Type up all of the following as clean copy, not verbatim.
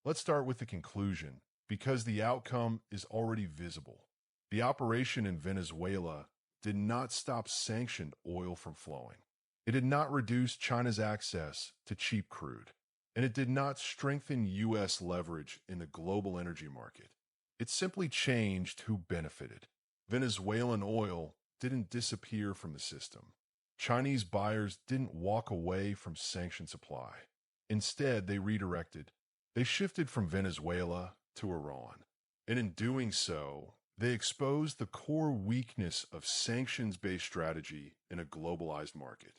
Let's start with the conclusion, because the outcome is already visible. The operation in Venezuela did not stop sanctioned oil from flowing. It did not reduce China's access to cheap crude, and it did not strengthen U.S. leverage in the global energy market. It simply changed who benefited. Venezuelan oil didn't disappear from the system. Chinese buyers didn't walk away from sanctioned supply. Instead, they redirected. They shifted from Venezuela to Iran. And in doing so, they exposed the core weakness of sanctions-based strategy in a globalized market.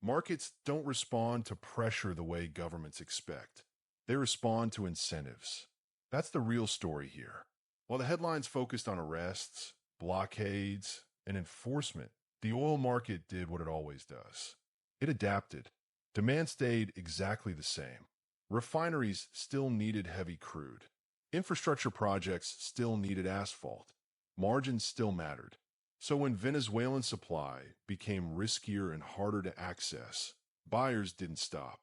Markets don't respond to pressure the way governments expect. They respond to incentives. That's the real story here. While the headlines focused on arrests, blockades, and enforcement, the oil market did what it always does. It adapted. Demand stayed exactly the same. Refineries still needed heavy crude. Infrastructure projects still needed asphalt. Margins still mattered. So when Venezuelan supply became riskier and harder to access, buyers didn't stop.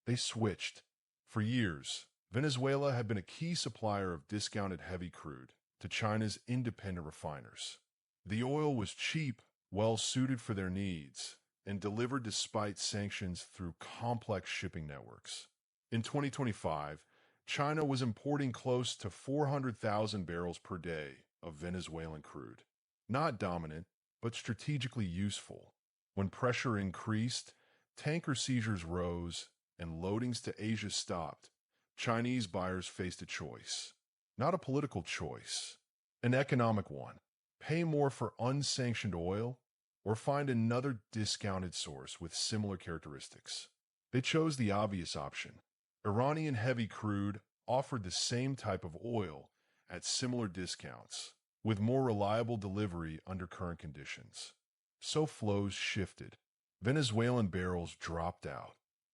They switched. For years, Venezuela had been a key supplier of discounted heavy crude to China's independent refiners. The oil was cheap, well suited for their needs, and delivered despite sanctions through complex shipping networks. In 2025, China was importing close to 400,000 barrels per day of Venezuelan crude. Not dominant, but strategically useful. When pressure increased, tanker seizures rose, and loadings to Asia stopped. Chinese buyers faced a choice. Not a political choice, an economic one. Pay more for unsanctioned oil, or find another discounted source with similar characteristics. They chose the obvious option. Iranian heavy crude offered the same type of oil at similar discounts, with more reliable delivery under current conditions. So flows shifted. Venezuelan barrels dropped out.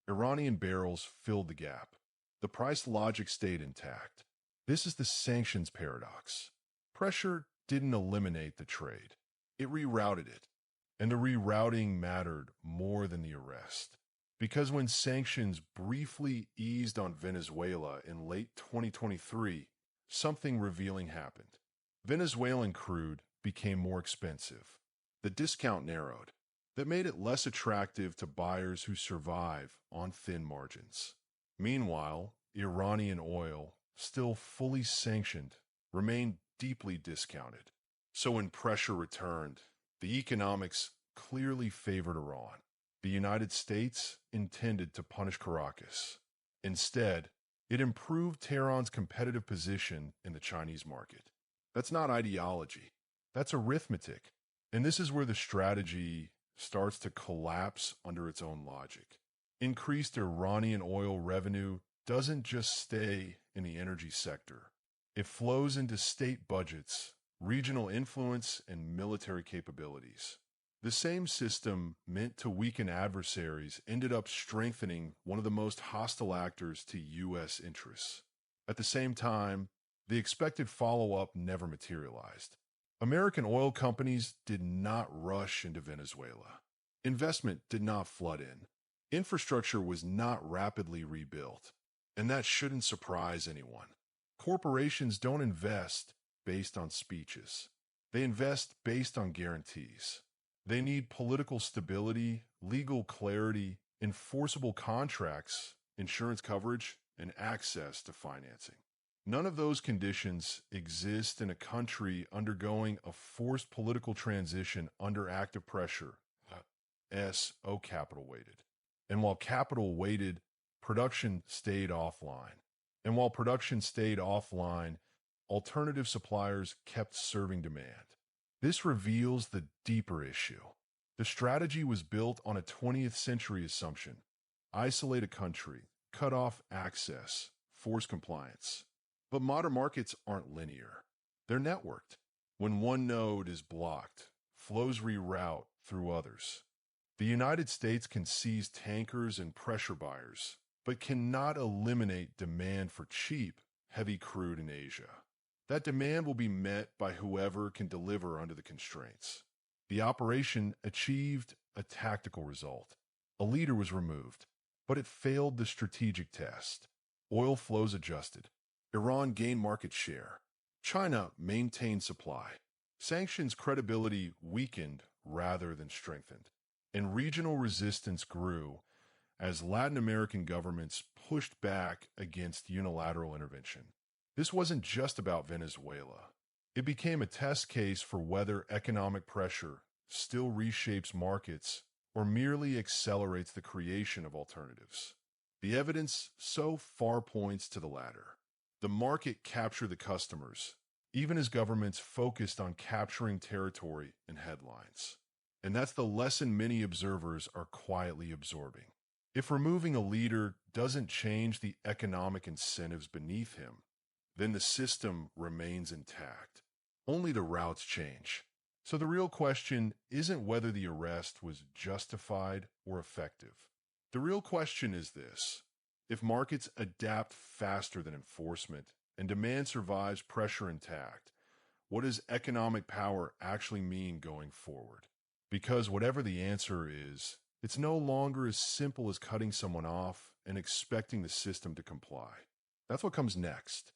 Iranian barrels filled the gap. The price logic stayed intact. This is the sanctions paradox. Pressure didn't eliminate the trade. It rerouted it. And the rerouting mattered more than the arrest. Because when sanctions briefly eased on Venezuela in late 2023, something revealing happened. Venezuelan crude became more expensive. The discount narrowed. That made it less attractive to buyers who survive on thin margins. Meanwhile, Iranian oil, still fully sanctioned, remained deeply discounted. So when pressure returned, the economics clearly favored Iran. The United States intended to punish Caracas. Instead, it improved Tehran's competitive position in the Chinese market. That's not ideology. That's arithmetic. And this is where the strategy starts to collapse under its own logic. Increased Iranian oil revenue doesn't just stay in the energy sector. It flows into state budgets, regional influence, and military capabilities. The same system meant to weaken adversaries ended up strengthening one of the most hostile actors to U.S. interests. At the same time, the expected follow-up never materialized. American oil companies did not rush into Venezuela. Investment did not flood in. Infrastructure was not rapidly rebuilt. And that shouldn't surprise anyone. Corporations don't invest based on speeches. They invest based on guarantees. They need political stability, legal clarity, enforceable contracts, insurance coverage, and access to financing. None of those conditions exist in a country undergoing a forced political transition under active pressure. S.O. capital weighted. And while capital weighted, production stayed offline. And while production stayed offline, alternative suppliers kept serving demand. This reveals the deeper issue. The strategy was built on a 20th century assumption. Isolate a country, cut off access, force compliance. But modern markets aren't linear. They're networked. When one node is blocked, flows reroute through others. The United States can seize tankers and pressure buyers, but cannot eliminate demand for cheap, heavy crude in Asia. That demand will be met by whoever can deliver under the constraints. The operation achieved a tactical result. A leader was removed, but it failed the strategic test. Oil flows adjusted. Iran gained market share. China maintained supply. Sanctions credibility weakened rather than strengthened. And regional resistance grew as Latin American governments pushed back against unilateral intervention. This wasn't just about Venezuela. It became a test case for whether economic pressure still reshapes markets or merely accelerates the creation of alternatives. The evidence so far points to the latter. The market captured the customers, even as governments focused on capturing territory and headlines. And that's the lesson many observers are quietly absorbing. If removing a leader doesn't change the economic incentives beneath him, then the system remains intact. Only the routes change. So the real question isn't whether the arrest was justified or effective. The real question is this: if markets adapt faster than enforcement and demand survives pressure intact, what does economic power actually mean going forward? Because whatever the answer is, it's no longer as simple as cutting someone off and expecting the system to comply. That's what comes next.